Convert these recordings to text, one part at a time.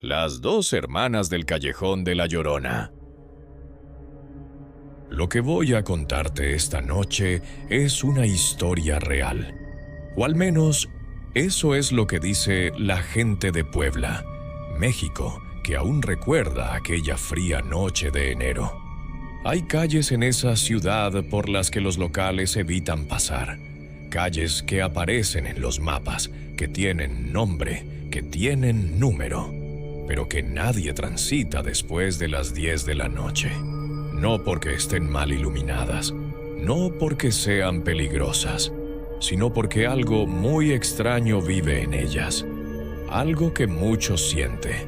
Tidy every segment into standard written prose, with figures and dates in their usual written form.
Las dos hermanas del callejón de La Llorona. Lo que voy a contarte esta noche es una historia real. O al menos, eso es lo que dice la gente de Puebla, México, que aún recuerda aquella fría noche de enero. Hay calles en esa ciudad por las que los locales evitan pasar. Calles que aparecen en los mapas, que tienen nombre, que tienen número, pero que nadie transita después de las 10 de la noche. No porque estén mal iluminadas, no porque sean peligrosas, sino porque algo muy extraño vive en ellas. Algo que muchos sienten,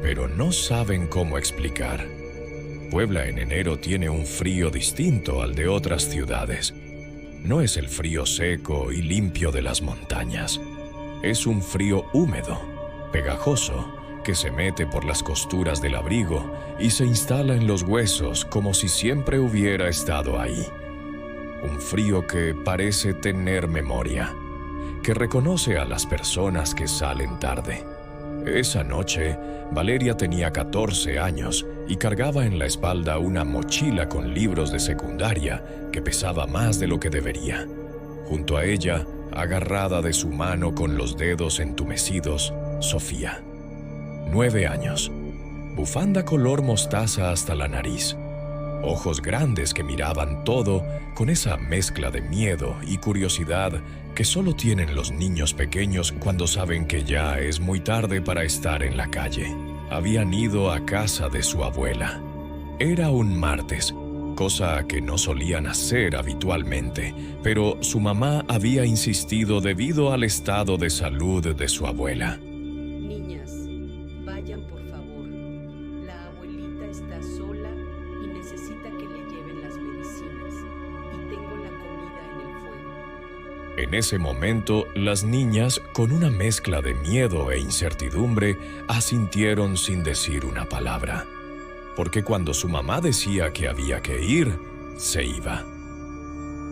pero no saben cómo explicar. Puebla en enero tiene un frío distinto al de otras ciudades. No es el frío seco y limpio de las montañas. Es un frío húmedo, pegajoso, que se mete por las costuras del abrigo y se instala en los huesos como si siempre hubiera estado ahí. Un frío que parece tener memoria, que reconoce a las personas que salen tarde. Esa noche, Valeria tenía 14 años y cargaba en la espalda una mochila con libros de secundaria que pesaba más de lo que debería. Junto a ella, agarrada de su mano con los dedos entumecidos, Sofía. 9 años. Bufanda color mostaza hasta la nariz. Ojos grandes que miraban todo con esa mezcla de miedo y curiosidad que solo tienen los niños pequeños cuando saben que ya es muy tarde para estar en la calle. Habían ido a casa de su abuela. Era un martes, cosa que no solían hacer habitualmente, pero su mamá había insistido debido al estado de salud de su abuela. Niñas, vayan por favor. La abuelita está sola y necesita que le lleven las medicinas. Y tengo la comida en el fuego. En ese momento, las niñas, con una mezcla de miedo e incertidumbre, asintieron sin decir una palabra. Porque cuando su mamá decía que había que ir, se iba.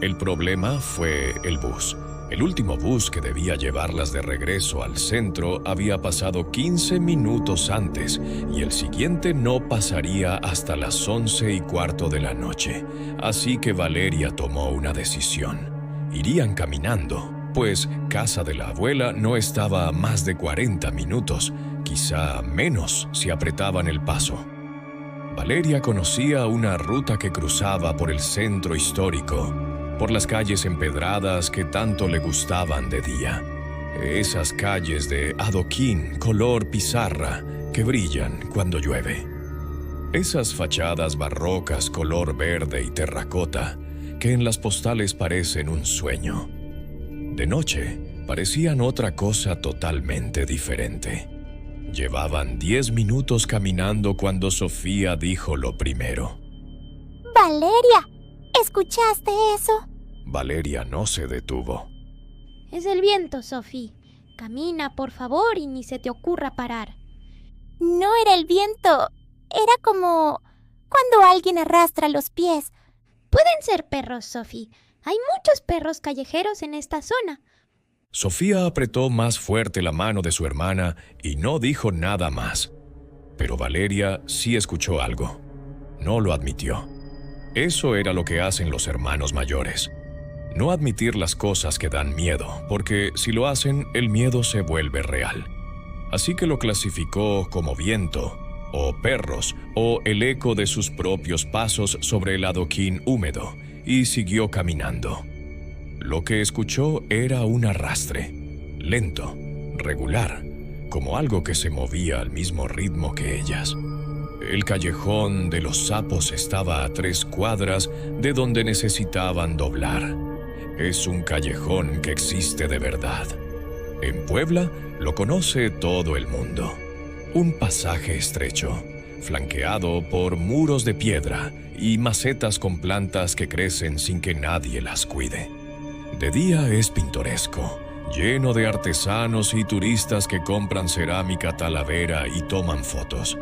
El problema fue el bus. El último bus que debía llevarlas de regreso al centro había pasado 15 minutos antes y el siguiente no pasaría hasta las 11:15 de la noche. Así que Valeria tomó una decisión. Irían caminando, pues casa de la abuela no estaba a más de 40 minutos, quizá menos si apretaban el paso. Valeria conocía una ruta que cruzaba por el centro histórico, por las calles empedradas que tanto le gustaban de día. Esas calles de adoquín color pizarra que brillan cuando llueve. Esas fachadas barrocas color verde y terracota que en las postales parecen un sueño. De noche parecían otra cosa totalmente diferente. Llevaban 10 minutos caminando cuando Sofía dijo lo primero. ¡Valeria! ¿Escuchaste eso? Valeria no se detuvo. Es el viento, Sophie. Camina, por favor, y ni se te ocurra parar. No era el viento. Era como cuando alguien arrastra los pies. Pueden ser perros, Sophie. Hay muchos perros callejeros en esta zona. Sofía apretó más fuerte la mano de su hermana y no dijo nada más. Pero Valeria sí escuchó algo. No lo admitió. Eso era lo que hacen los hermanos mayores. No admitir las cosas que dan miedo, porque si lo hacen, el miedo se vuelve real. Así que lo clasificó como viento, o perros, o el eco de sus propios pasos sobre el adoquín húmedo, y siguió caminando. Lo que escuchó era un arrastre, lento, regular, como algo que se movía al mismo ritmo que ellas. El callejón de los sapos estaba a 3 cuadras de donde necesitaban doblar. Es un callejón que existe de verdad. En Puebla lo conoce todo el mundo. Un pasaje estrecho, flanqueado por muros de piedra y macetas con plantas que crecen sin que nadie las cuide. De día es pintoresco, lleno de artesanos y turistas que compran cerámica talavera y toman fotos.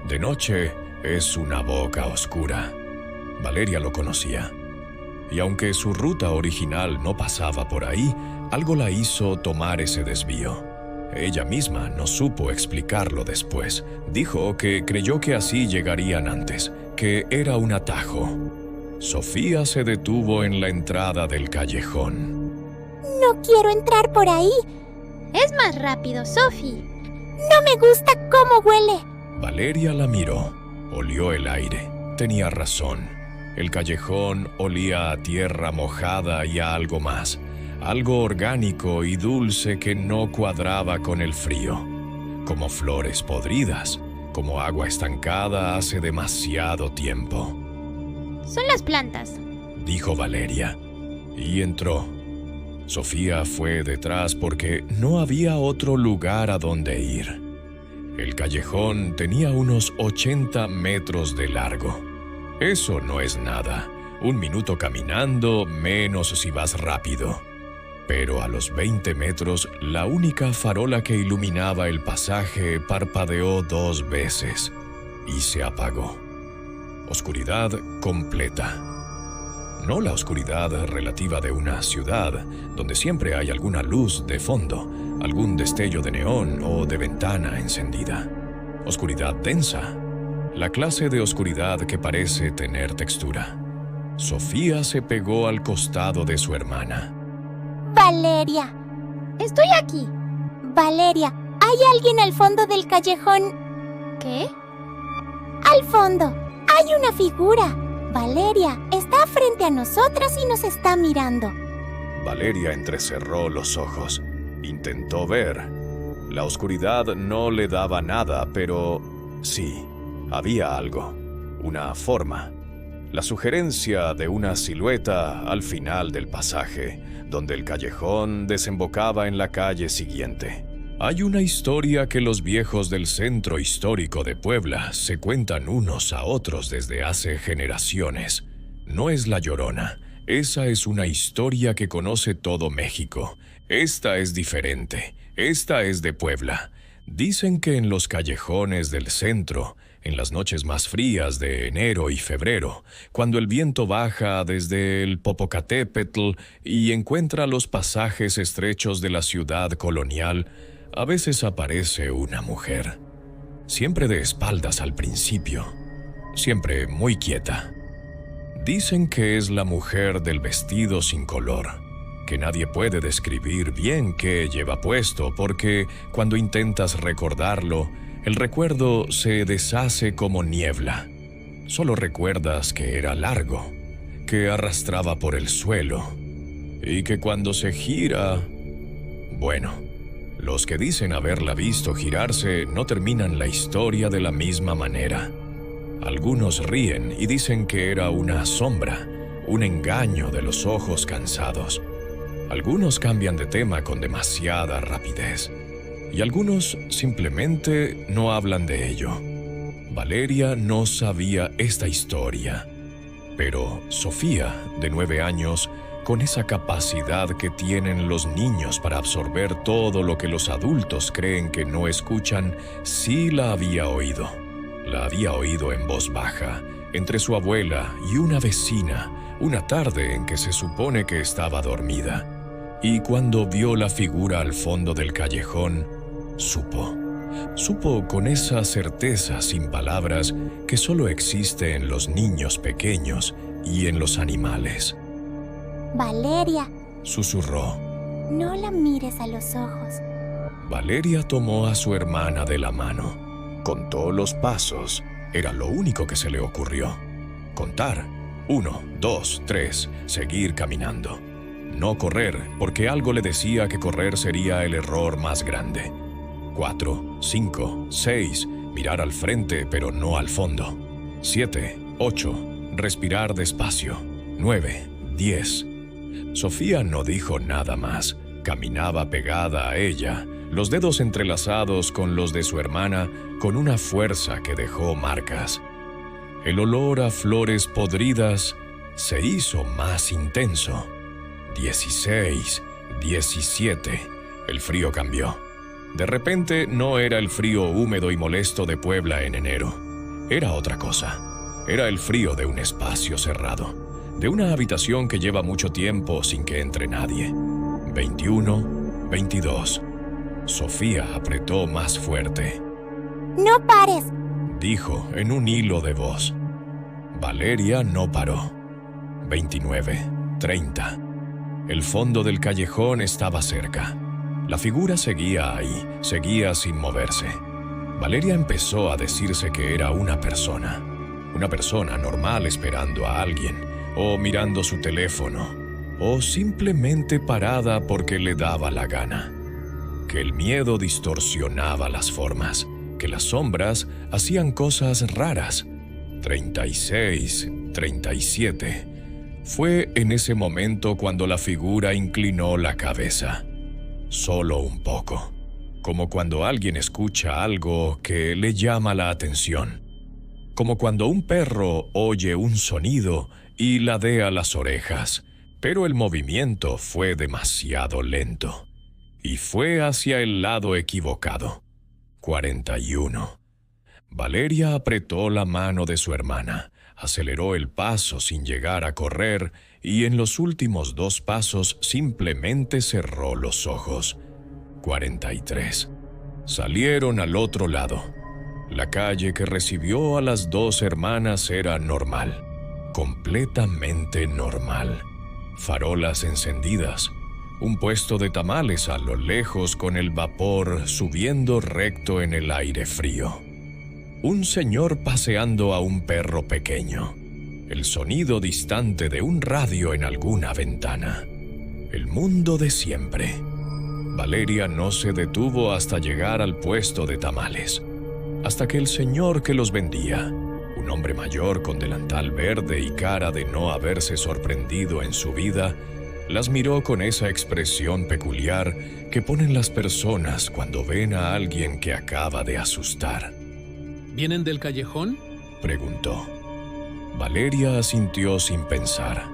De noche es una boca oscura. Valeria lo conocía. Y aunque su ruta original no pasaba por ahí, algo la hizo tomar ese desvío. Ella misma no supo explicarlo después. Dijo que creyó que así llegarían antes, que era un atajo. Sofía se detuvo en la entrada del callejón. No quiero entrar por ahí. Es más rápido, Sophie. No me gusta cómo huele. Valeria la miró. Olió el aire. Tenía razón. El callejón olía a tierra mojada y a algo más. Algo orgánico y dulce que no cuadraba con el frío. Como flores podridas, como agua estancada hace demasiado tiempo. Son las plantas, Dijo Valeria. Y entró. Sofía fue detrás porque no había otro lugar a donde ir. El callejón tenía unos 80 metros de largo. Eso no es nada. 1 minuto caminando, menos si vas rápido. Pero a los 20 metros, la única farola que iluminaba el pasaje parpadeó 2 veces y se apagó. Oscuridad completa. No la oscuridad relativa de una ciudad, donde siempre hay alguna luz de fondo, algún destello de neón o de ventana encendida. Oscuridad densa. La clase de oscuridad que parece tener textura. Sofía se pegó al costado de su hermana. Valeria, estoy aquí. Valeria, hay alguien al fondo del callejón. ¿Qué? Al fondo, hay una figura. Valeria, está frente a nosotras y nos está mirando. Valeria entrecerró los ojos. Intentó ver. La oscuridad no le daba nada, pero sí, había algo. Una forma. La sugerencia de una silueta al final del pasaje, donde el callejón desembocaba en la calle siguiente. Hay una historia que los viejos del centro histórico de Puebla se cuentan unos a otros desde hace generaciones. No es La Llorona. Esa es una historia que conoce todo México. Esta es diferente. Esta es de Puebla. Dicen que en los callejones del centro, en las noches más frías de enero y febrero, cuando el viento baja desde el Popocatépetl y encuentra los pasajes estrechos de la ciudad colonial, a veces aparece una mujer. Siempre de espaldas al principio, siempre muy quieta. Dicen que es la mujer del vestido sin color, que nadie puede describir bien qué lleva puesto porque cuando intentas recordarlo, el recuerdo se deshace como niebla. Solo recuerdas que era largo, que arrastraba por el suelo y que cuando se gira... Bueno, los que dicen haberla visto girarse no terminan la historia de la misma manera. Algunos ríen y dicen que era una sombra, un engaño de los ojos cansados. Algunos cambian de tema con demasiada rapidez. Y algunos simplemente no hablan de ello. Valeria no sabía esta historia, pero Sofía, de 9 años, con esa capacidad que tienen los niños para absorber todo lo que los adultos creen que no escuchan, sí la había oído. La había oído en voz baja, entre su abuela y una vecina, una tarde en que se supone que estaba dormida. Y cuando vio la figura al fondo del callejón, Supo con esa certeza sin palabras que solo existe en los niños pequeños y en los animales. Valeria, Susurró. no la mires a los ojos. Valeria tomó a su hermana de la mano. Contó los pasos. Era lo único que se le ocurrió. Contar. 1, 2, 3. Seguir caminando. No correr, porque algo le decía que correr sería el error más grande. 4, 5, 6, mirar al frente pero no al fondo. 7, 8, respirar despacio. 9, 10. Sofía no dijo nada más. Caminaba pegada a ella, los dedos entrelazados con los de su hermana, con una fuerza que dejó marcas. El olor a flores podridas se hizo más intenso. 16, 17. El frío cambió. De repente no era el frío húmedo y molesto de Puebla en enero. Era otra cosa. Era el frío de un espacio cerrado, de una habitación que lleva mucho tiempo sin que entre nadie. 21, 22. Sofía apretó más fuerte. ¡No pares! Dijo en un hilo de voz. Valeria no paró. 29, 30. El fondo del callejón estaba cerca. La figura seguía ahí, seguía sin moverse. Valeria empezó a decirse que era una persona normal esperando a alguien, o mirando su teléfono, o simplemente parada porque le daba la gana. Que el miedo distorsionaba las formas, que las sombras hacían cosas raras. 36, 37. Fue en ese momento cuando la figura inclinó la cabeza. Solo un poco. Como cuando alguien escucha algo que le llama la atención. Como cuando un perro oye un sonido y ladea las orejas, pero el movimiento fue demasiado lento. Y fue hacia el lado equivocado. 41. Valeria apretó la mano de su hermana, aceleró el paso sin llegar a correr y en los últimos 2 pasos simplemente cerró los ojos. 43. Salieron al otro lado. La calle que recibió a las 2 hermanas era normal, completamente normal. Farolas encendidas, un puesto de tamales a lo lejos con el vapor subiendo recto en el aire frío. Un señor paseando a un perro pequeño. El sonido distante de un radio en alguna ventana. El mundo de siempre. Valeria no se detuvo hasta llegar al puesto de tamales. Hasta que el señor que los vendía, un hombre mayor con delantal verde y cara de no haberse sorprendido en su vida, las miró con esa expresión peculiar que ponen las personas cuando ven a alguien que acaba de asustar. ¿Vienen del callejón?, preguntó. Valeria asintió sin pensar.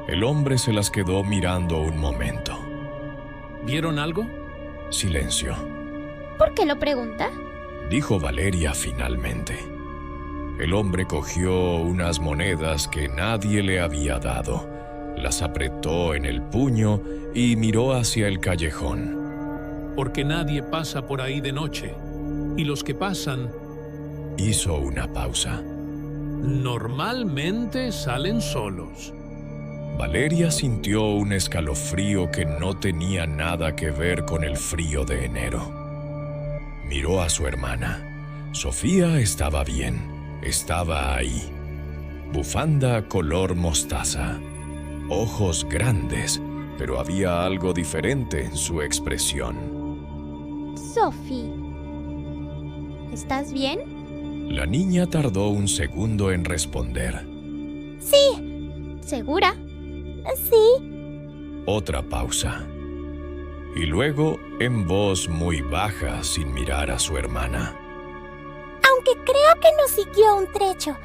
El hombre se las quedó mirando un momento. ¿Vieron algo? Silencio. ¿Por qué lo pregunta? Dijo Valeria finalmente. El hombre cogió unas monedas que nadie le había dado, las apretó en el puño y miró hacia el callejón. Porque nadie pasa por ahí de noche, y los que pasan... Hizo una pausa. Normalmente salen solos. Valeria sintió un escalofrío que no tenía nada que ver con el frío de enero. Miró a su hermana. Sofía estaba bien, estaba ahí. Bufanda color mostaza. Ojos grandes, pero había algo diferente en su expresión. Sophie, ¿estás bien? La niña tardó un segundo en responder. Sí. ¿Segura? Sí. Otra pausa. Y luego, en voz muy baja, sin mirar a su hermana. Aunque creo que nos siguió un trecho.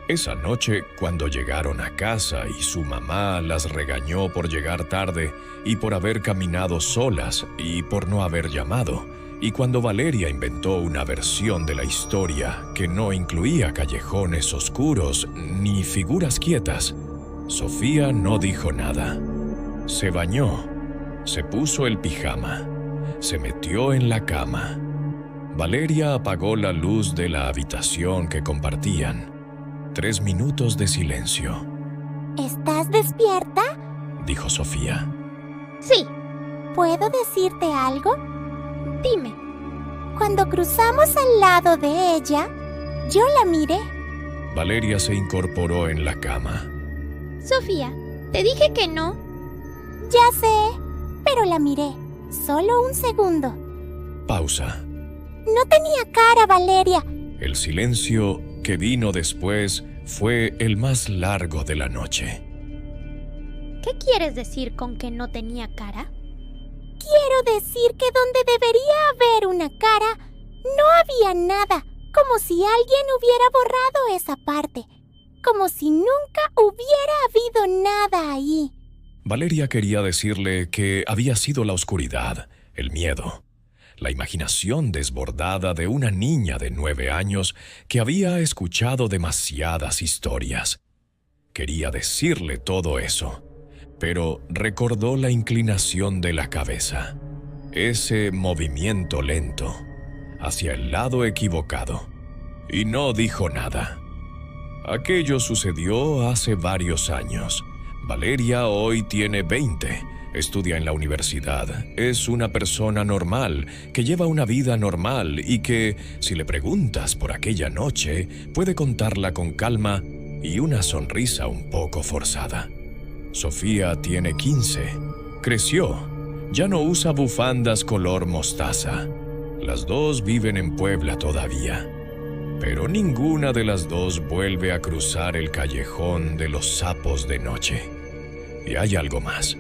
Esa noche, cuando llegaron a casa y su mamá las regañó por llegar tarde y por haber caminado solas y por no haber llamado, y cuando Valeria inventó una versión de la historia que no incluía callejones oscuros ni figuras quietas, Sofía no dijo nada. Se bañó, se puso el pijama, se metió en la cama. Valeria apagó la luz de la habitación que compartían. 3 minutos de silencio. ¿Estás despierta? Dijo Sofía. Sí. ¿Puedo decirte algo? Dime. Cuando cruzamos al lado de ella, yo la miré. Valeria se incorporó en la cama. Sofía, te dije que no. Ya sé, pero la miré. Solo un segundo. Pausa. No tenía cara, Valeria. El silencio que vino después fue el más largo de la noche. ¿Qué quieres decir con que no tenía cara? Quiero decir que donde debería haber una cara, no había nada, como si alguien hubiera borrado esa parte, como si nunca hubiera habido nada ahí. Valeria quería decirle que había sido la oscuridad, el miedo, la imaginación desbordada de una niña de 9 años que había escuchado demasiadas historias. Quería decirle todo eso, pero recordó la inclinación de la cabeza. ese movimiento lento hacia el lado equivocado y no dijo nada. Aquello sucedió hace varios años. Valeria hoy tiene 20, estudia en la universidad, es una persona normal, que lleva una vida normal y que, si le preguntas por aquella noche, puede contarla con calma y una sonrisa un poco forzada. Sofía tiene 15, creció, ya no usa bufandas color mostaza. Las dos viven en Puebla todavía, pero ninguna de las dos vuelve a cruzar el callejón de los sapos de noche. Y hay algo más.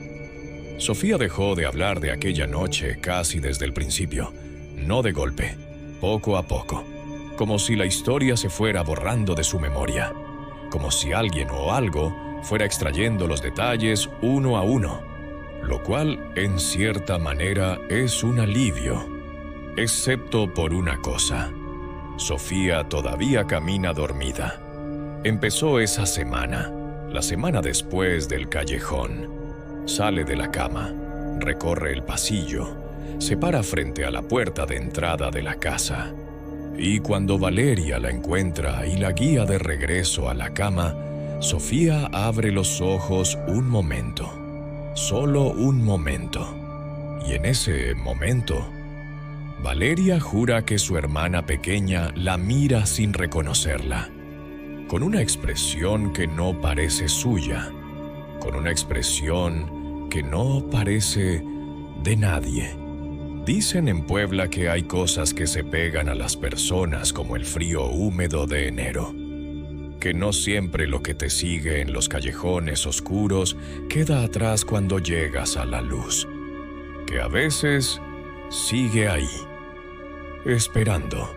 Sofía dejó de hablar de aquella noche casi desde el principio, no de golpe, poco a poco, como si la historia se fuera borrando de su memoria, como si alguien o algo fuera extrayendo los detalles uno a uno, lo cual, en cierta manera, es un alivio, excepto por una cosa. Sofía todavía camina dormida. Empezó esa semana, la semana después del callejón. Sale de la cama, recorre el pasillo, se para frente a la puerta de entrada de la casa. Y cuando Valeria la encuentra y la guía de regreso a la cama, Sofía abre los ojos un momento, solo un momento. Y en ese momento, Valeria jura que su hermana pequeña la mira sin reconocerla, con una expresión que no parece suya, con una expresión que no parece de nadie. Dicen en Puebla que hay cosas que se pegan a las personas como el frío húmedo de enero, que no siempre lo que te sigue en los callejones oscuros queda atrás cuando llegas a la luz, que a veces sigue ahí, esperando.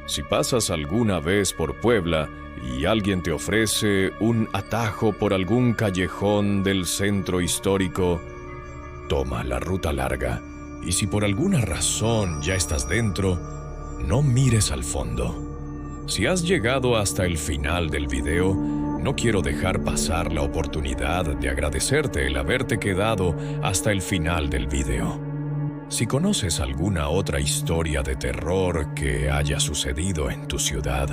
Si pasas alguna vez por Puebla y alguien te ofrece un atajo por algún callejón del centro histórico, toma la ruta larga y si por alguna razón ya estás dentro, no mires al fondo. Si has llegado hasta el final del video, no quiero dejar pasar la oportunidad de agradecerte el haberte quedado hasta el final del video. Si conoces alguna otra historia de terror que haya sucedido en tu ciudad,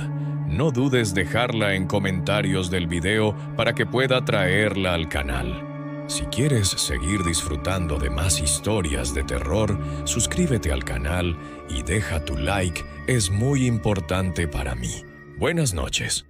no dudes dejarla en comentarios del video para que pueda traerla al canal. Si quieres seguir disfrutando de más historias de terror, suscríbete al canal y deja tu like, es muy importante para mí. Buenas noches.